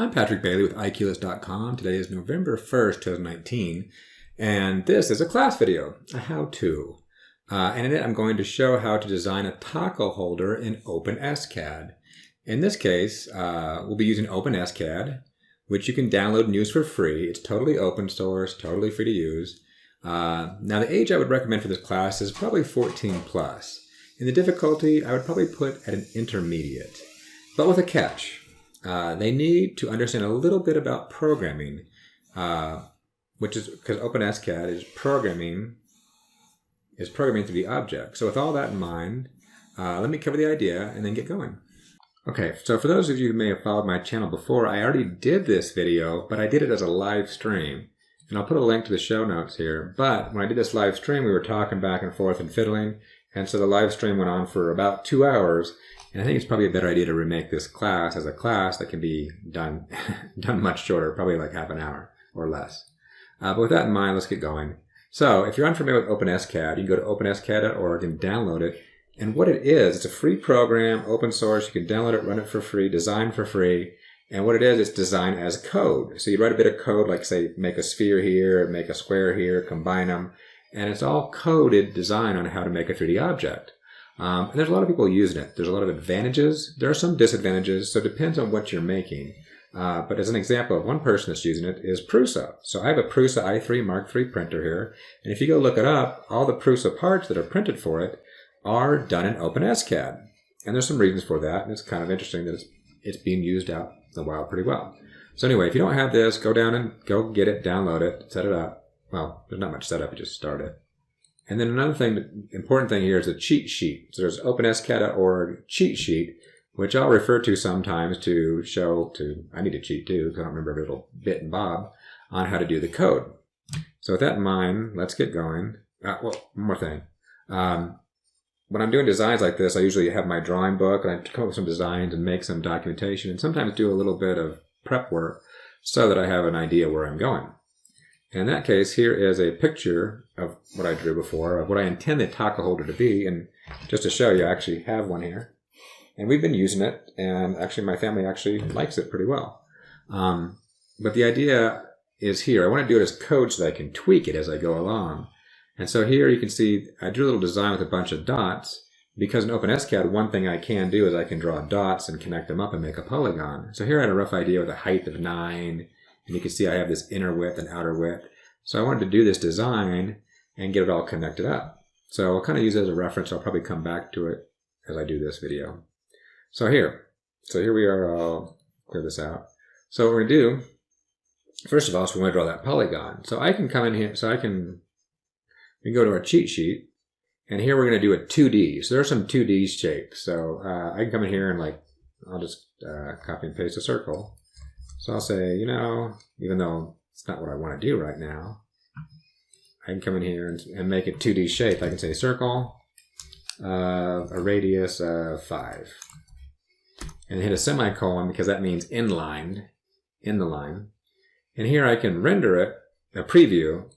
I'm Patrick Bailey with IQlist.com. Today is November 1st, 2019, and this is a class video, a how-to. And in it, I'm going to show how to design a taco holder in OpenSCAD. In this case, we'll be using OpenSCAD, which you can download and use for free. It's totally open source, totally free to use. Now, the age I would recommend for this class is probably 14 plus. In the difficulty, I would probably put at an intermediate, but with a catch. They need to understand a little bit about programming, which is because OpenSCAD is programming through the object. So with all that in mind, let me cover the idea and then get going. Okay, so for those of you who may have followed my channel before, I already did this video, but I did it as a live stream. And I'll put a link to the show notes here. But when I did this live stream, we were talking back and forth and fiddling. And so the live stream went on for about 2 hours. And I think it's probably a better idea to remake this class as a class that can be done much shorter, probably like half an hour or less. But with that in mind, let's get going. So if you're unfamiliar with OpenSCAD, you can go to openscad.org and download it. And what it is, it's a free program, open source. You can download it, run it for free, design for free. And what it is, it's designed as code. So you write a bit of code, like say, make a sphere here, make a square here, combine them. And it's all coded design on how to make a 3D object. And there's a lot of people using it. There's a lot of advantages. There are some disadvantages, so it depends on what you're making. But as an example of one person that's using it is Prusa. So I have a Prusa i3 Mark III printer here. And if you go look it up, all the Prusa parts that are printed for it are done in OpenSCAD. And there's some reasons for that. And it's kind of interesting that it's being used out in the wild pretty well. So anyway, if you don't have this, go down and go get it, download it, set it up. Well, there's not much setup, you just start it. And then another thing, important thing here is the cheat sheet. So there's openscad.org cheat sheet, which I'll refer to sometimes to show I need to cheat too, because I don't remember every little bit and bob on how to do the code. So with that in mind, let's get going. Well, one more thing. When I'm doing designs like this, I usually have my drawing book and I come up with some designs and make some documentation and sometimes do a little bit of prep work so that I have an idea where I'm going. In that case, here is a picture of what I drew before, of what I intend the taco holder to be. And just to show you, I actually have one here. And we've been using it, and actually my family actually likes it pretty well. But the idea is here. I want to do it as code so that I can tweak it as I go along. And so here you can see I drew a little design with a bunch of dots. Because in OpenSCAD, one thing I can do is I can draw dots and connect them up and make a polygon. So here I had a rough idea with a height of 9. And you can see I have this inner width and outer width. So I wanted to do this design and get it all connected up. So I'll kind of use it as a reference. I'll probably come back to it as I do this video. So here we are. I'll clear this out. So what we're going to do, first of all, is we want to draw that polygon. So I can come in here. So we can go to our cheat sheet. And here we're going to do a 2D. So there are some 2D shapes. So I can come in here and I'll just copy and paste a circle. So I'll say, even though it's not what I want to do right now, I can come in here and make a 2D shape. I can say circle, a radius of 5. And hit a semicolon because that means inlined, in the line. And here I can render it, a preview.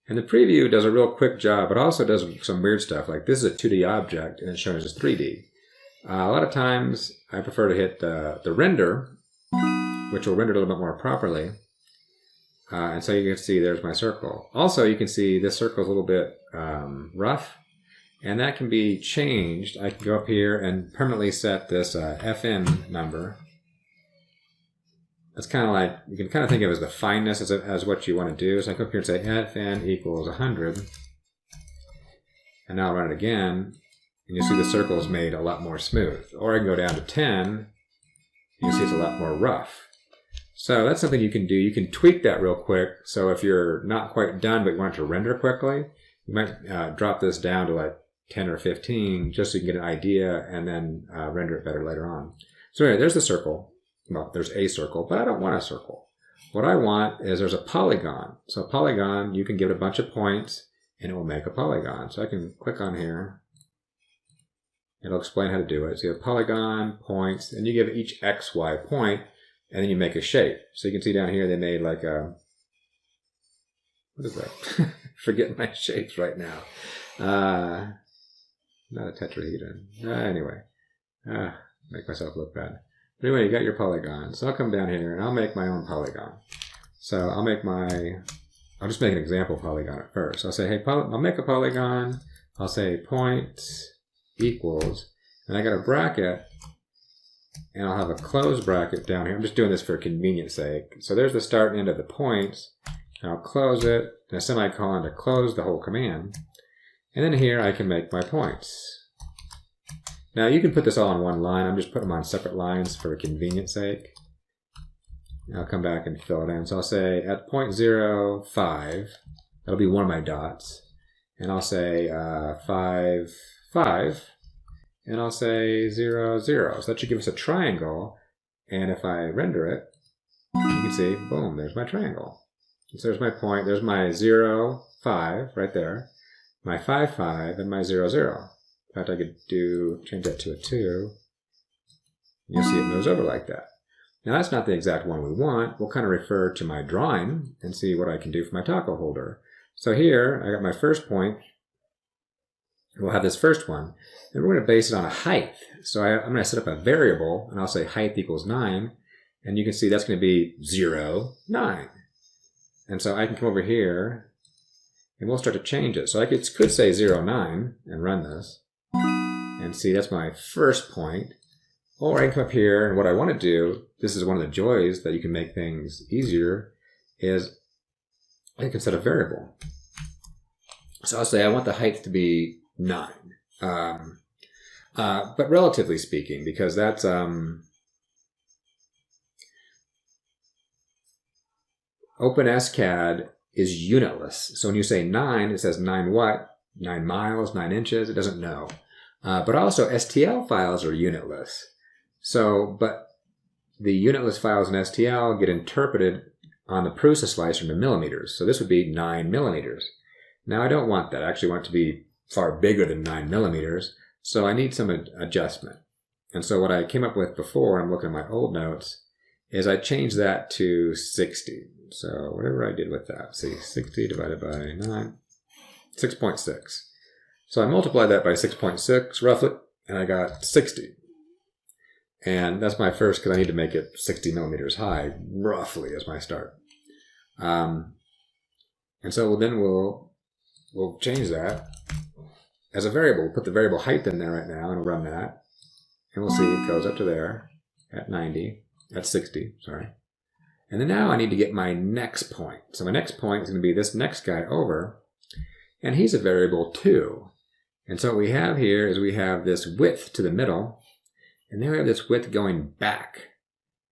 And the preview does a real quick job, but also does some weird stuff. Like this is a 2D object and it's shown as 3D. A lot of times I prefer to hit the render, which will render it a little bit more properly. And so you can see there's my circle. Also, you can see this circle is a little bit rough, and that can be changed. I can go up here and permanently set this FN number. That's kind of like, you can kind of think of it as the fineness as what you want to do. So I go up here and say FN equals 100. And now I'll run it again, and you'll see the circle is made a lot more smooth. Or I can go down to 10. You can see it's a lot more rough. So that's something you can do. You can tweak that real quick. So if you're not quite done but you want it to render quickly, you might drop this down to like 10 or 15 just so you can get an idea and then render it better later on. So anyway, there's the circle. Well, there's a circle, but I don't want a circle. What I want is there's a polygon. So a polygon, you can give it a bunch of points and it will make a polygon. So I can click on here. It'll explain how to do it. So you have polygon, points, and you give each X, Y point, and then you make a shape. So you can see down here they made like a, what is that? Forgetting my shapes right now. Not a tetrahedron. Anyway, make myself look bad. But anyway, you got your polygon. So I'll come down here and I'll make my own polygon. So I'll just make an example polygon at first. I'll say, hey, I'll make a polygon. I'll say point equals, and I got a bracket, and I'll have a close bracket down here. I'm just doing this for convenience sake. So there's the start and end of the points. And I'll close it, and a semicolon to close the whole command. And then here I can make my points. Now you can put this all on one line. I'm just putting them on separate lines for convenience sake. I'll come back and fill it in. So I'll say at point 0, 5, that'll be one of my dots. And I'll say 5, 5, and I'll say 0, 0. So that should give us a triangle. And if I render it, you can see, boom, there's my triangle. So there's my point, there's my 0, 5 right there, my 5, 5, and my 0, 0. In fact, I could change that to a 2. You'll see it moves over like that. Now that's not the exact one we want. We'll kind of refer to my drawing and see what I can do for my taco holder. So here, I got my first point. We'll have this first one, and we're going to base it on a height. So I'm going to set up a variable, and I'll say height equals 9, and you can see that's going to be 0, 9. And so I can come over here, and we'll start to change it. So I could say 0, 9, and run this, and see that's my first point. Or I can come up here, and what I want to do, this is one of the joys that you can make things easier, is I can set a variable. So I'll say I want the height to be 9. But relatively speaking, because that's OpenSCAD is unitless. So when you say 9, it says 9 what? 9 miles, 9 inches, it doesn't know. But also STL files are unitless. So, but the unitless files in STL get interpreted on the Prusa slicer into millimeters. So this would be 9 millimeters. Now I don't want that. I actually want it to be far bigger than 9 millimeters. So I need some adjustment. And so what I came up with before, I'm looking at my old notes, is I changed that to 60. So whatever I did with that, see, 60 divided by 9, 6.6. So I multiplied that by 6.6 roughly, and I got 60. And that's my first, because I need to make it 60 millimeters high, roughly, as my start. And so then we'll change that as a variable. We'll put the variable height in there right now, and we'll run that. And we'll see it goes up to there at 90, at 60, sorry. And then now I need to get my next point. So my next point is going to be this next guy over, and he's a variable 2. And so what we have here is we have this width to the middle, and then we have this width going back.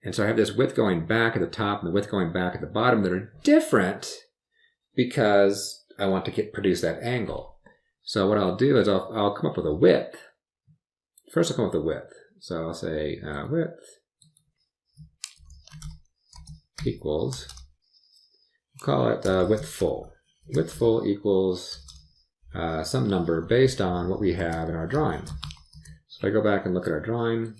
And so I have this width going back at the top and the width going back at the bottom that are different because I want to produce that angle. So what I'll do is I'll come up with a width. First I'll come up with a width. So I'll say width equals, call it width full. Width full equals some number based on what we have in our drawing. So if I go back and look at our drawing,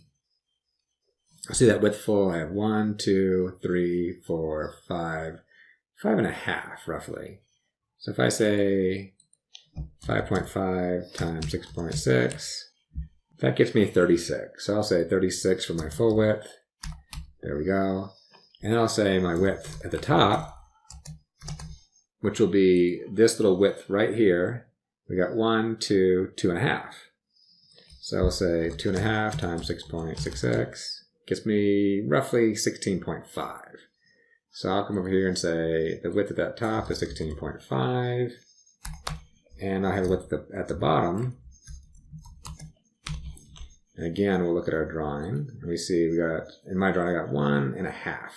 I see that width full, I have 1, 2, 3, 4, 5, 5.5 roughly. So if I say 5.5 times 6.6, that gets me 36. So I'll say 36 for my full width. There we go. And then I'll say my width at the top, which will be this little width right here. We got 1, 2, 2.5. So I'll say 2.5 times 6.66 gets me roughly 16.5. So I'll come over here and say the width at that top is 16.5. And I have a width at the bottom. And again, we'll look at our drawing. And we see in my drawing, I got 1.5.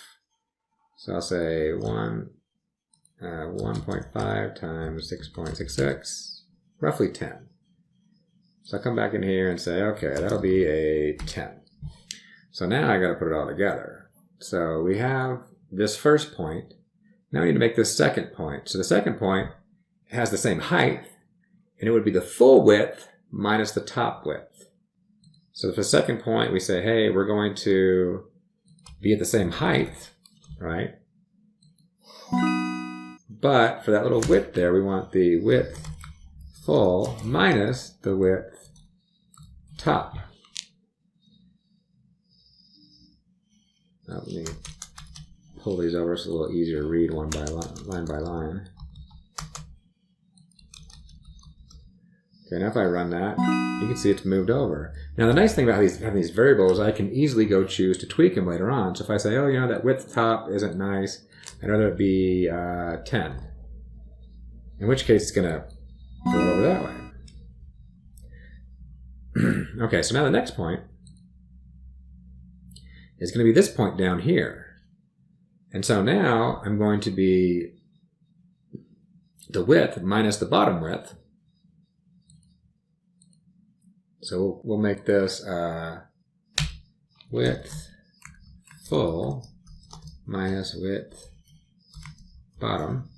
So I'll say 1.5 times 6.66, roughly 10. So I come back in here and say, okay, that'll be a 10. So now I got to put it all together. So we have this first point. Now we need to make this second point. So the second point has the same height, and it would be the full width minus the top width. So for the second point, we say, hey, we're going to be at the same height, right? But for that little width there, we want the width full minus the width top. Let me pull these over so it's a little easier to read line by line. Okay, now if I run that, you can see it's moved over. Now the nice thing about having these variables, I can easily go choose to tweak them later on. So if I say, oh, you know, that width top isn't nice, I'd rather it be 10. In which case it's going to go over that way. Okay, so now the next point is going to be this point down here. And so now I'm going to be the width minus the bottom width. So we'll make this width full minus width bottom.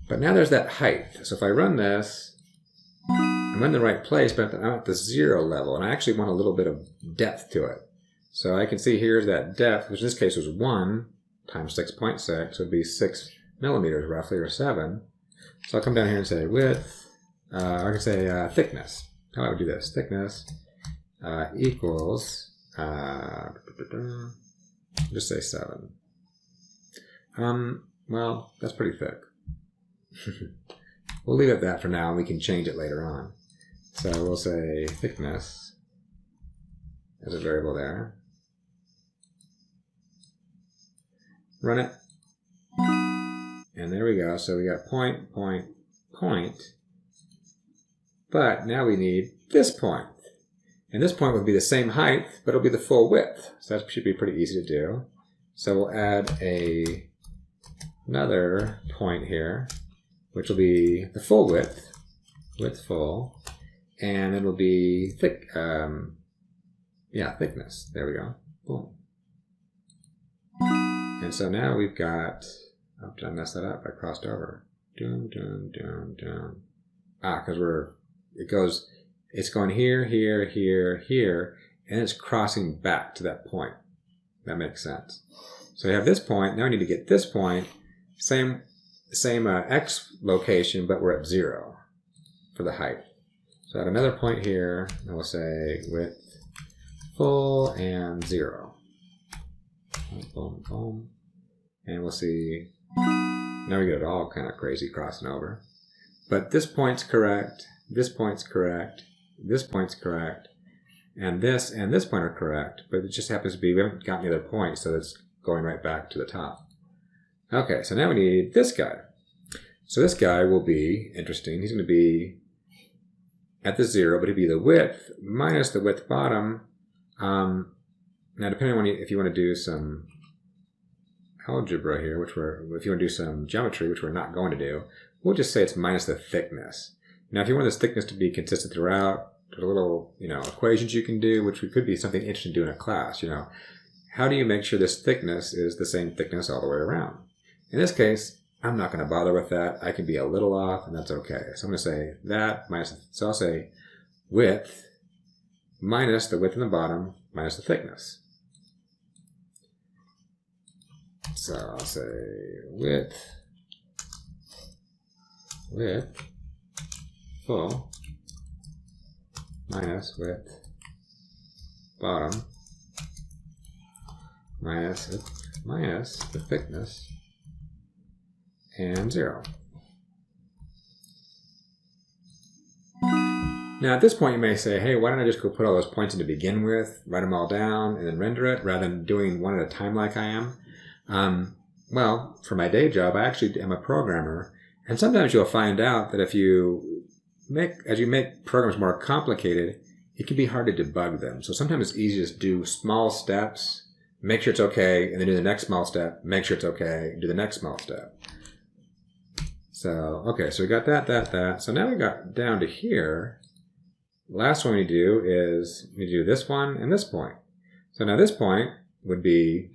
But now there's that height. So if I run this, I'm in the right place, but I'm at the 0 level, and I actually want a little bit of depth to it. So I can see here's that depth, which in this case was 1 times 6.6, so it would be 6 millimeters roughly, or 7. So I'll come down here and say width, or I can say thickness. How do I do this? Thickness equals, just say 7. Well, that's pretty thick. We'll leave it at that for now, and we can change it later on. So we'll say thickness as a variable there. Run it. And there we go. So we got point, point, point. But now we need this point. And this point would be the same height, but it'll be the full width. So that should be pretty easy to do. So we'll add another point here, which will be the full width, width full, and it'll be thick, thickness. There we go. Boom. And so now we've got, oh, did I mess that up? I crossed over. Doom, doom, doom, doom. Because it's going here, here, here, here, and it's crossing back to that point. That makes sense. So we have this point. Now we need to get this point, same x location, but we're at 0 for the height. So add another point here, and we'll say width full and 0. Boom, boom. And we'll see, now we get it all kind of crazy crossing over. But this point's correct, this point's correct, this point's correct, and this point are correct, but it just happens to be, we haven't got any other points, so it's going right back to the top. Okay, so now we need this guy. So this guy will be interesting. He's going to be at the 0, but he'd be the width minus the width bottom. Now, depending on if you want to do some algebra here, if you want to do some geometry, which we're not going to do, we'll just say it's minus the thickness. Now, if you want this thickness to be consistent throughout, there's a little, equations you can do, which could be something interesting to do in a class. How do you make sure this thickness is the same thickness all the way around? In this case, I'm not going to bother with that. I can be a little off, and that's okay. So I'm going to say that minus, so I'll say width minus the width in the bottom minus the thickness. So I'll say width full minus width bottom minus the thickness and 0. Now at this point you may say, hey, why don't I just go put all those points in to begin with, write them all down, and then render it, rather than doing one at a time like I am? Well, for my day job, I actually am a programmer, and sometimes you'll find out that as you make programs more complicated, it can be hard to debug them. So sometimes it's easy to just do small steps, make sure it's okay, and then do the next small step, make sure it's okay, do the next small step. So, okay, so we got that. So now we got down to here. Last one we do is we do this one and this point. So now this point would be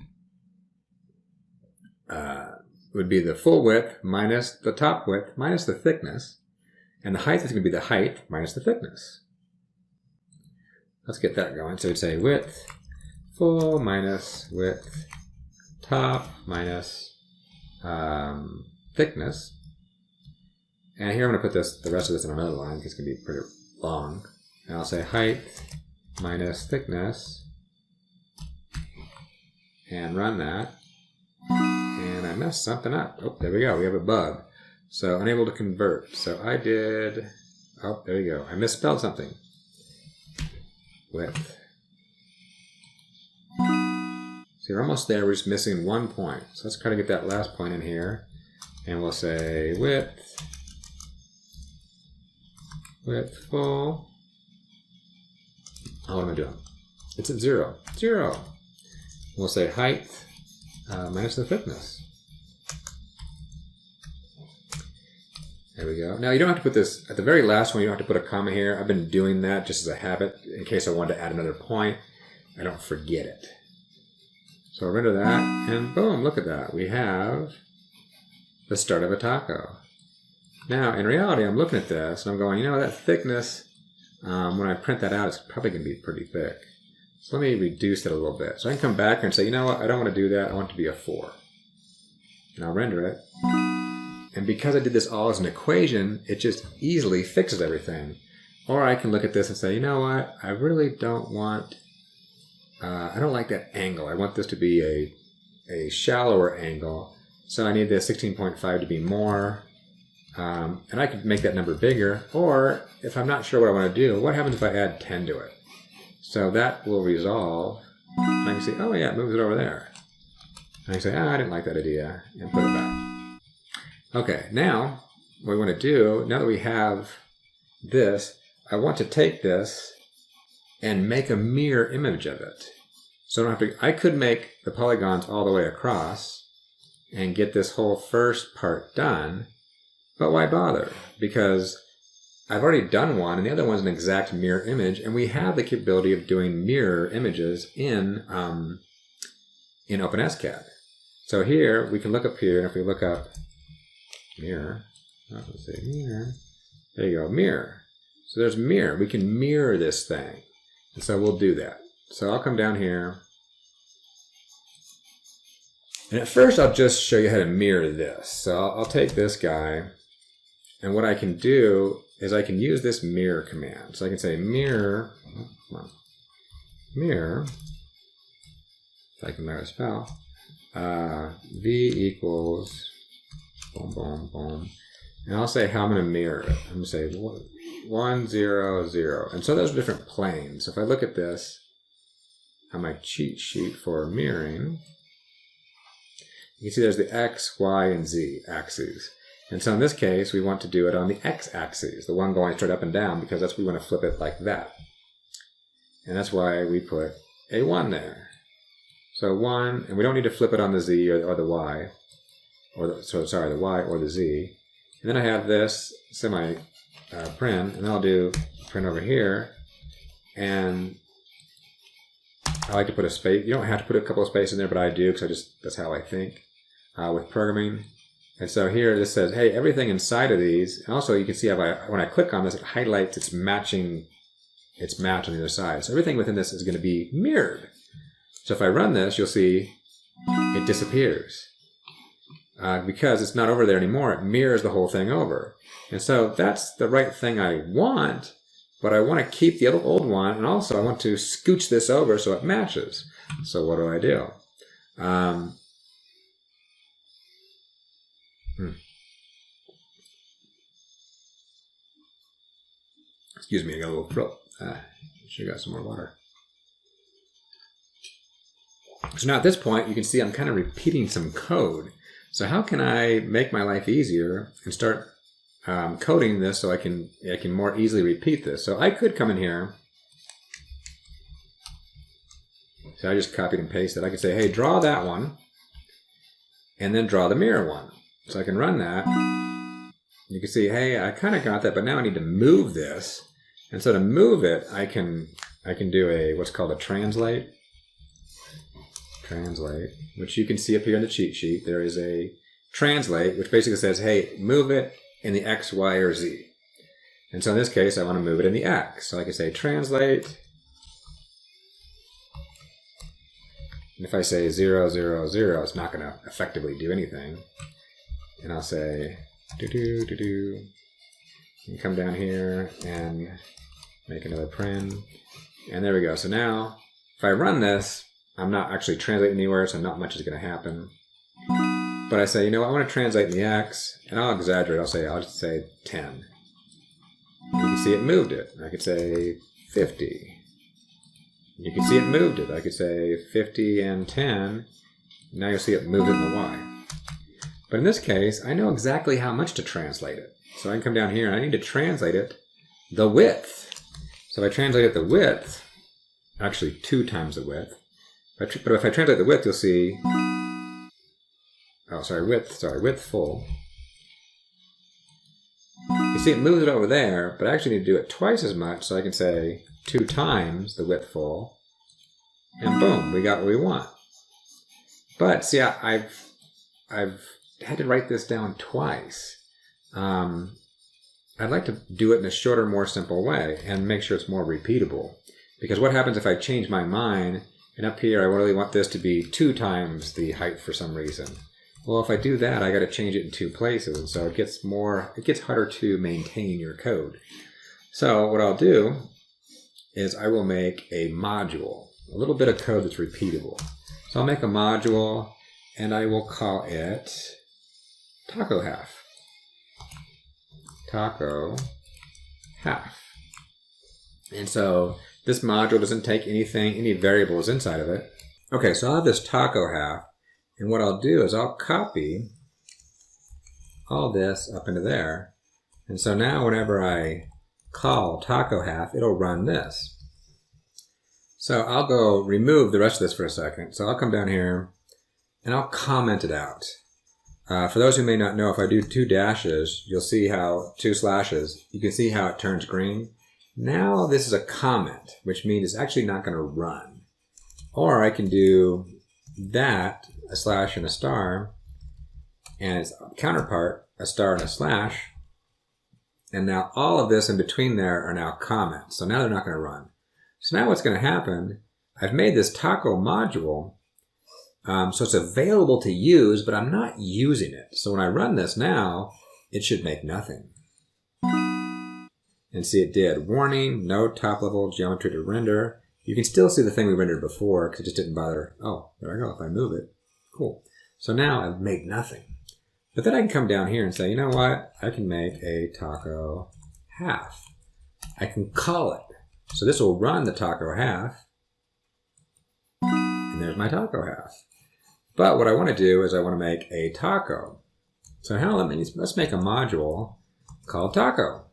the full width minus the top width minus the thickness, and the height is going to be the height minus the thickness. Let's get that going. So we'd say width full minus width top minus thickness. And here I'm going to put the rest of this in another line because it's going to be pretty long. And I'll say height minus thickness and run that. And I messed something up. Oh, there we go. We have a bug. So unable to convert. So I did, oh, there you go. I misspelled something. Width. See, we're almost there. We're just missing 1 point. So let's try to get that last point in here. And we'll say width. Width full. Oh, what am I doing? It's at 0. 0. We'll say height minus the thickness. There we go. Now you don't have to put this, at the very last one, you don't have to put a comma here. I've been doing that just as a habit in case I wanted to add another point. I don't forget it. So I'll render that, and boom, look at that. We have the start of a taco. Now, in reality, I'm looking at this, and I'm going, you know, that thickness, when I print that out, it's probably going to be pretty thick. So let me reduce it a little bit. So I can come back here and say, you know what, I don't want to do that. I want it to be a 4. And I'll render it. And because I did this all as an equation, it just easily fixes everything. Or I can look at this and say, you know what, I really don't want, I don't like that angle. I want this to be a shallower angle. So I need the 16.5 to be more. And I could make that number bigger. Or if I'm not sure what I want to do, what happens if I add 10 to it? So that will resolve. And I can see, oh yeah, it moves it over there. And I can say, I didn't like that idea, and put it back. Okay, now what we want to do, now that we have this, I want to take this and make a mirror image of it. So I don't have to, I could make the polygons all the way across and get this whole first part done, but why bother? Because I've already done one, and the other one's an exact mirror image, and we have the capability of doing mirror images in OpenSCAD. So here, we can look up here, and if we look up mirror, let's say mirror, there you go, mirror. So there's mirror. We can mirror this thing. And so we'll do that. So I'll come down here. And at first, I'll just show you how to mirror this. So I'll take this guy, and what I can do is I can use this mirror command. So I can say mirror, mirror, if I can learn to spell, V equals, boom, boom, boom. And I'll say how I'm going to mirror it. I'm going to say 1, 0, 0. And so those are different planes. So if I look at this on my cheat sheet for mirroring, you can see there's the X, Y, and Z axes. And so in this case, we want to do it on the X axis, the one going straight up and down, because that's we want to flip it like that. And that's why we put a 1 there. So 1, and we don't need to flip it on the Z or the Y, the Y or the Z. And then I have this semi-print, and then I'll do print over here. And I like to put a space. You don't have to put a couple of spaces in there, but I do, because that's how I think with programming. And so here this says, hey, everything inside of these, and also you can see when I click on this, it highlights its match on the other side. So everything within this is going to be mirrored. So if I run this, you'll see it disappears. Because it's not over there anymore, it mirrors the whole thing over. And so that's the right thing I want, but I want to keep the old one, and also I want to scooch this over so it matches. So what do? Excuse me, I got a little throat. Should have got some more water. So now at this point, you can see I'm kind of repeating some code. So how can I make my life easier and start coding this so I can more easily repeat this? So I could come in here. So I just copied and pasted. I could say, hey, draw that one, and then draw the mirror one. So I can run that. You can see, hey, I kind of got that, but now I need to move this. And so to move it, I can do what's called a translate. Translate, which you can see up here in the cheat sheet. There is a translate, which basically says, hey, move it in the X, Y, or Z. And so in this case, I want to move it in the X. So I can say translate. And if I say 0, 0, 0, it's not going to effectively do anything. And I'll say do. And come down here and make another print. And there we go. So now, if I run this, I'm not actually translating anywhere, so not much is going to happen. But I say, you know what, I want to translate in the X, and I'll exaggerate. I'll just say 10. You can see it moved it. I could say 50. You can see it moved it. I could say 50 and 10. Now you'll see it moved it in the Y. But in this case, I know exactly how much to translate it. So I can come down here and I need to translate it the width. So if I translate it the width, actually 2 times the width. But if I translate the width, you'll see, width full. You see it moves it over there, but I actually need to do it twice as much, so I can say 2 times the width full, and boom, we got what we want. But see, I've had to write this down twice. I'd like to do it in a shorter, more simple way and make sure it's more repeatable. Because what happens if I change my mind and up here I really want this to be 2 times the height for some reason? Well, if I do that, I got to change it in 2 places, and so it gets harder to maintain your code. So what I'll do is I will make a module, a little bit of code that's repeatable. So I'll make a module and I will call it taco half. Taco half. And so this module doesn't take any variables inside of it. Okay, so I'll have this taco half, and what I'll do is I'll copy all this up into there. And so now whenever I call taco half, it'll run this. So I'll go remove the rest of this for a second. So I'll come down here and I'll comment it out. For those who may not know, if I do 2 dashes, you'll see how 2 slashes, you can see how it turns green. Now this is a comment, which means it's actually not going to run. Or I can do that, a slash and a star, and its counterpart, a star and a slash. And now all of this in between there are now comments. So now they're not going to run. So now what's going to happen, I've made this taco module, so it's available to use, but I'm not using it. So when I run this now, it should make nothing. And see, it did. Warning, no top level geometry to render. You can still see the thing we rendered before because it just didn't bother. Oh, there I go. If I move it, cool. So now I've made nothing. But then I can come down here and say, you know what? I can make a taco half. I can call it. So this will run the taco half. And there's my taco half. But what I want to do is I want to make a taco. So now let's make a module called taco.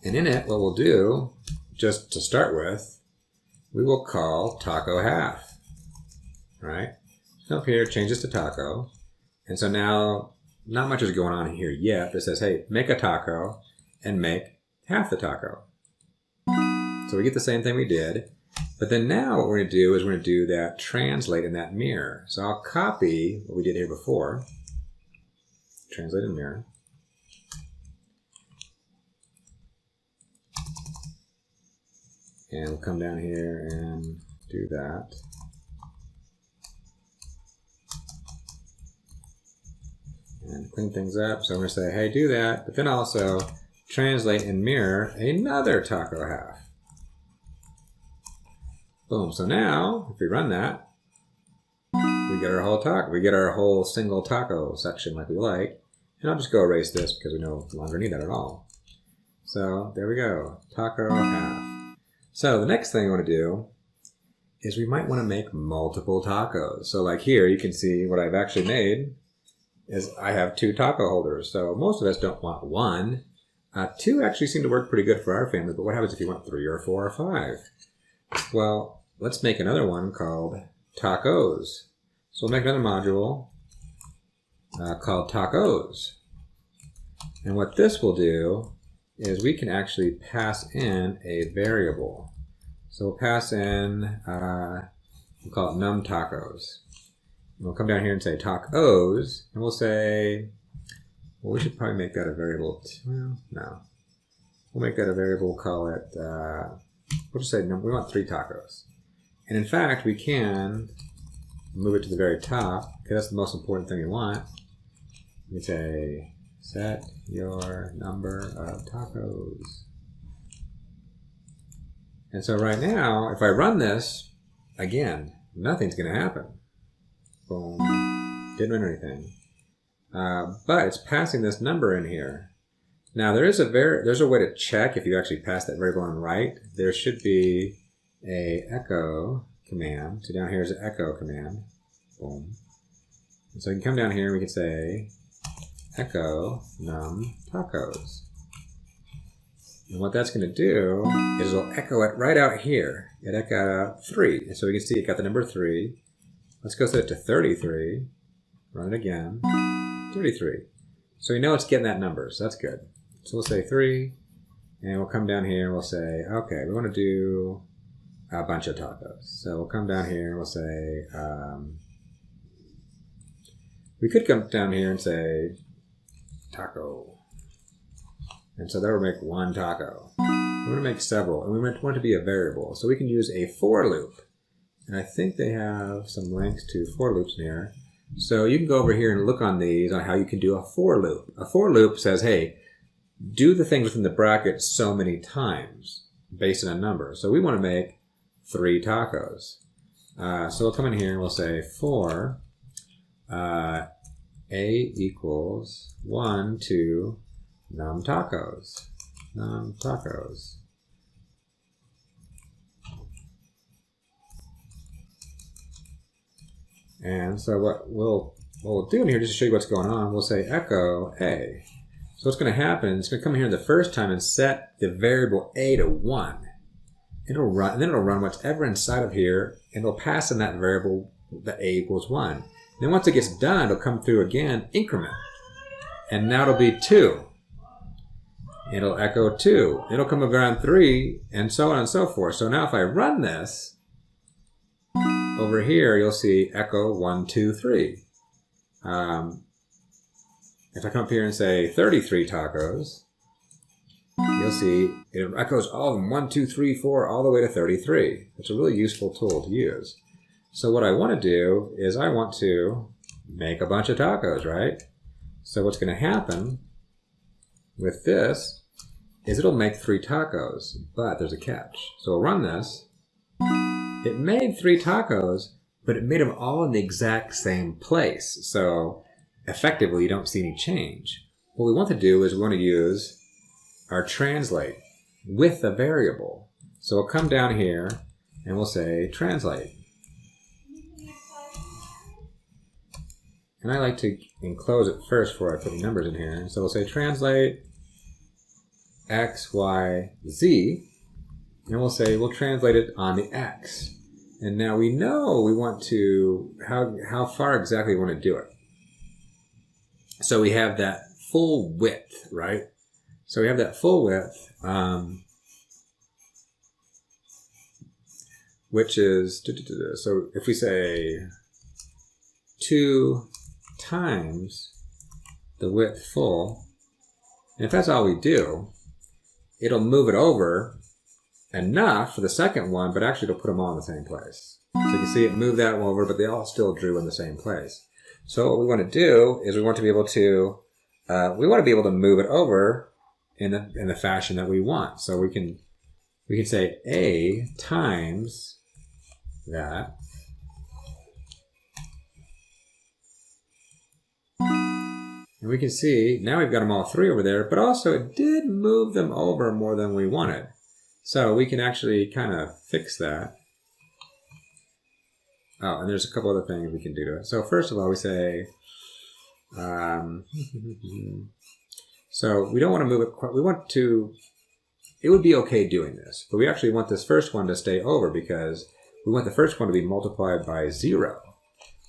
And in it, what we'll do, just to start with, we will call taco half. Right? Up here, change this to taco. And so now, not much is going on here yet, but it says, hey, make a taco and make half the taco. So we get the same thing we did. But then now what we're going to do is we're going to do that translate in that mirror. So I'll copy what we did here before. Translate in mirror. And we'll come down here and do that. And clean things up. So I'm going to say, hey, do that. But then also translate and mirror another taco half. Boom. So now, if we run that, we get our whole taco. We get our whole single taco section like we like. And I'll just go erase this because we no longer need that at all. So there we go. Taco half. So the next thing I want to do is we might want to make multiple tacos. So like here, you can see what I've actually made is I have 2 taco holders. So most of us don't want 1. 2 actually seem to work pretty good for our family, but what happens if you want 3 or 4 or 5? Well, let's make another one called tacos. So we'll make another module called tacos. And what this will do is we can actually pass in a variable. So we'll pass in, we'll call it num tacos. And we'll come down here and say tacos, and we'll say, well, we should probably make that a variable. Well, no. We'll make that a variable, call it, we'll just say we want 3 tacos. And in fact, we can move it to the very top, because that's the most important thing we want. We say, set your number of tacos. And so right now, if I run this, again, nothing's going to happen. Boom. Didn't run anything. But it's passing this number in here. Now there's a way to check if you actually pass that variable in right. There should be a echo command. So down here is an echo command. Boom. And so you can come down here and we can say echo num tacos. And what that's going to do is it'll echo it right out here. It echoed out 3. And so we can see it got the number 3. Let's go set it to 33. Run it again. 33. So we know it's getting that number, so that's good. So we'll say 3, and we'll come down here and we'll say, okay, we want to do a bunch of tacos. So we'll come down here and we'll say, we could come down here and say taco. And so that would make 1 taco. We want to make several, and we want it to be a variable. So we can use a for loop. And I think they have some links to for loops in here. So you can go over here and look on these on how you can do a for loop. A for loop says, hey, do the thing within the bracket so many times based on a number. So we want to make 3 tacos. So we'll come in here and we'll say for a equals 1 to num tacos. Num tacos. And so what we'll do in here, just to show you what's going on, we'll say echo a. So what's going to happen, it's going to come here the first time and set the variable a to 1. It'll run, and then it'll run whatever inside of here, and it'll pass in that variable that a equals 1. And then once it gets done, it'll come through again, increment. And now it'll be 2. It'll echo 2. It'll come around 3, and so on and so forth. So now if I run this, over here, you'll see echo 1, 2, 3. If I come up here and say 33 tacos, you'll see it echoes all of them, 1, 2, 3, 4, all the way to 33. It's a really useful tool to use. So what I want to do is I want to make a bunch of tacos, right? So what's going to happen with this is it'll make 3 tacos, but there's a catch. So we'll run this. It made 3 tacos, but it made them all in the exact same place. So effectively, you don't see any change. What we want to do is we want to use our translate with a variable. So we'll come down here and we'll say translate. And I like to enclose it first before I put the numbers in here. So we'll say translate x, y, z. And we'll say we'll translate it on the x. And now we know we want to, how far exactly we want to do it. So we have that full width, right? So we have that full width, which is, so if we say 2 times the width full, and if that's all we do, it'll move it over enough for the second one, but actually it'll put them all in the same place. So you can see it moved that one over, but they all still drew in the same place. So what we want to do is we want to be able to move it over in the fashion that we want. So we can say a times that. And we can see now we've got them all 3 over there, but also it did move them over more than we wanted. So we can actually kind of fix that. Oh, and there's a couple other things we can do to it. So first of all, we say, so we don't want to move it quite, we want to, it would be okay doing this, but we actually want this first one to stay over because we want the first one to be multiplied by 0.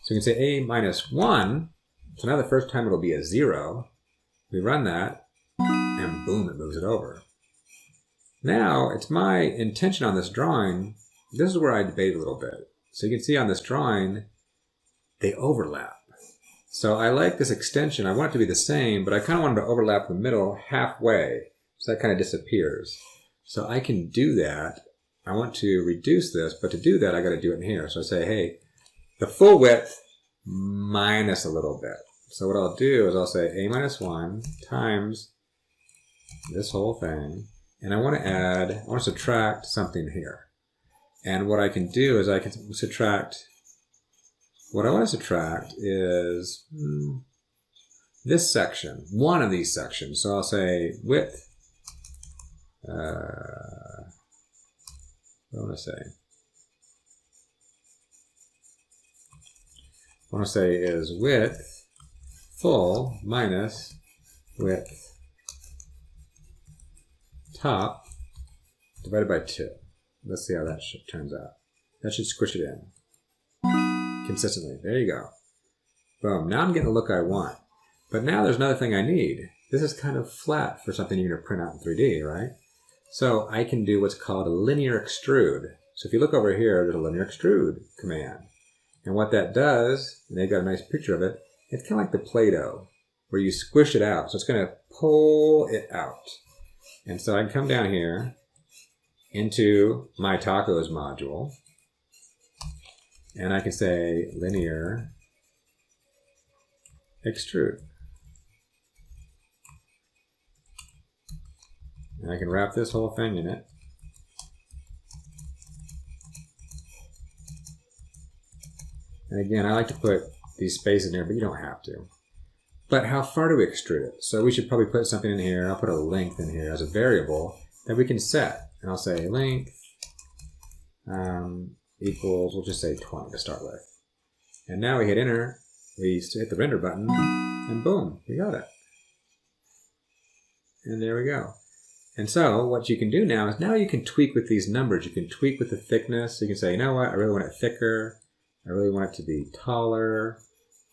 So you can say a minus 1, so now the first time it'll be a 0. We run that, and boom, it moves it over. Now, it's my intention on this drawing, this is where I debate a little bit. So you can see on this drawing, they overlap. So I like this extension. I want it to be the same, but I kind of want them to overlap in the middle halfway. So that kind of disappears. So I can do that. I want to reduce this, but to do that, I got to do it in here. So I say, hey, the full width minus a little bit. So what I'll do is I'll say a minus 1 times this whole thing. And I want to subtract something here. And what I can do is I can subtract, what I want to subtract is this section, one of these sections. So I'll say width, what do I want to say? What I want to say is width full minus width top divided by 2. Let's see how that turns out. That should squish it in consistently. There you go. Boom. Now I'm getting the look I want. But now there's another thing I need. This is kind of flat for something you're going to print out in 3D, right? So I can do what's called a linear extrude. So if you look over here, there's a linear extrude command. And what that does, and they've got a nice picture of it, it's kind of like the Play-Doh, where you squish it out. So it's going to pull it out. And so I can come down here into my tacos module, and I can say linear extrude. And I can wrap this whole thing in it. And again, I like to put these spaces in here, but you don't have to. But how far do we extrude it? So we should probably put something in here. I'll put a length in here as a variable that we can set. And I'll say length equals, we'll just say 20 to start with. And now we hit enter, we hit the render button, and boom, we got it. And there we go. And so what you can do now is now you can tweak with these numbers. You can tweak with the thickness. You can say, you know what, I really want it thicker. I really want it to be taller.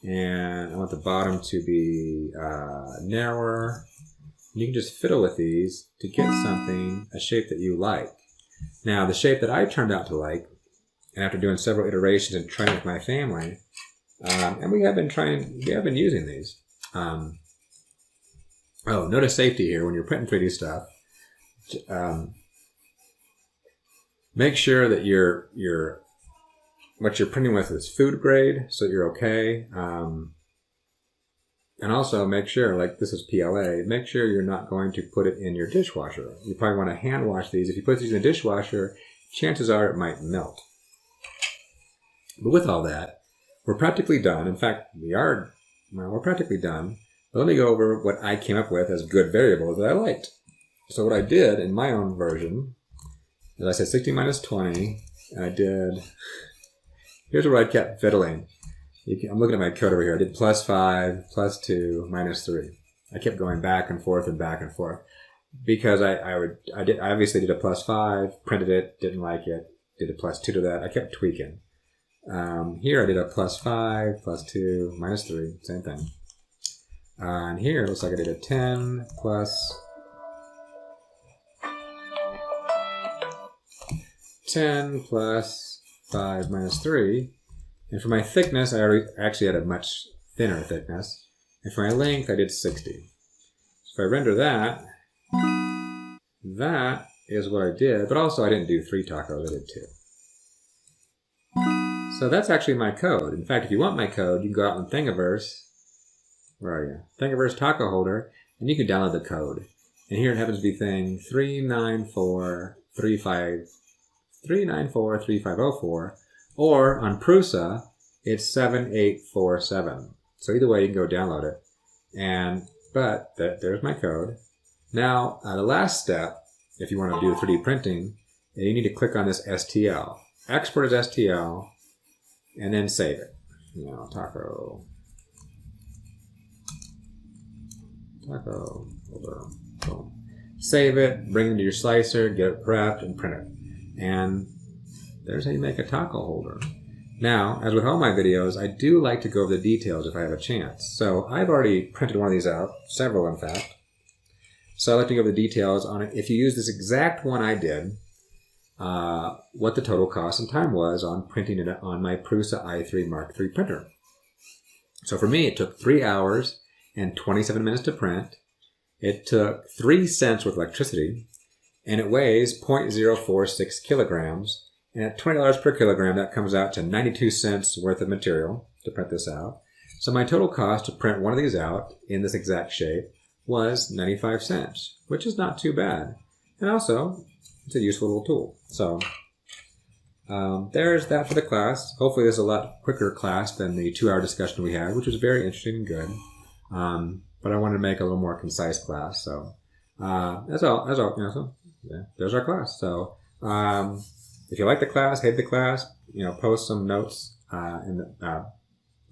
And I want the bottom to be narrower. And you can just fiddle with these to get something, a shape that you like. Now, the shape that I turned out to like, and after doing several iterations and trying with my family, and we have been using these. Oh, notice safety here when you're printing 3D stuff. Make sure that what you're printing with is food grade, so that you're okay. And also make sure, like this is PLA, make sure you're not going to put it in your dishwasher. You probably want to hand wash these. If you put these in the dishwasher, chances are it might melt. But with all that, we're practically done. In fact, we're practically done. But let me go over what I came up with as good variables that I liked. So what I did in my own version is I said 60 minus 20, and I did, here's where I kept fiddling. I'm looking at my code over here. I did plus 5, plus 2, minus 3. I kept going back and forth and back and forth because I obviously did a plus 5, printed it, didn't like it, did a plus 2 to that. I kept tweaking. Here I did a plus 5, plus 2, minus 3, same thing. And here it looks like I did a 10 plus 10 plus 5 minus 3. And for my thickness, I actually had a much thinner thickness. And for my length, I did 60. So if I render that, that is what I did. But also I didn't do 3 tacos, I did 2. So that's actually my code. In fact, if you want my code, you can go out on Thingiverse. Where are you? Thingiverse taco holder, and you can download the code. And here it happens to be thing 3943504, or on Prusa, it's 7847. So either way, you can go download it. But there's my code. Now, the last step, if you want to do 3D printing, you need to click on this STL. Export as STL, and then save it. Taco holder. Boom. Save it, bring it into your slicer, get it prepped, and print it. And there's how you make a taco holder. Now, as with all my videos, I do like to go over the details if I have a chance. So I've already printed one of these out, several in fact. So I like to go over the details on it. If you use this exact one I did, what the total cost and time was on printing it on my Prusa i3 Mark III printer. So for me, it took 3 hours and 27 minutes to print. It took 3 cents with electricity, and it weighs 0.046 kilograms. And at $20 per kilogram, that comes out to 92 cents worth of material to print this out. So my total cost to print one of these out in this exact shape was 95 cents, which is not too bad. And also, it's a useful little tool. So there's that for the class. Hopefully this is a lot quicker class than the 2-hour discussion we had, which was very interesting and good. But I wanted to make a little more concise class. So that's all. So yeah, there's our class. So if you like the class, hate the class, post some notes and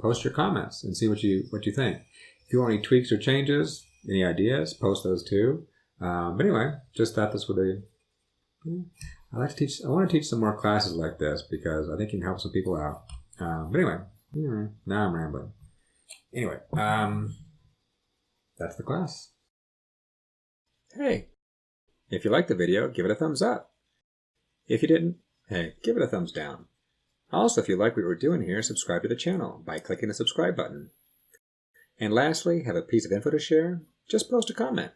post your comments and see what you think. If you want any tweaks or changes, any ideas, post those too. But anyway, just thought this would be. I want to teach some more classes like this because I think it can help some people out. But anyway, now I'm rambling. Anyway, that's the class. Hey, if you liked the video, give it a thumbs up. If you didn't, hey, give it a thumbs down. Also, if you like what we're doing here, subscribe to the channel by clicking the subscribe button. And lastly, have a piece of info to share? Just post a comment.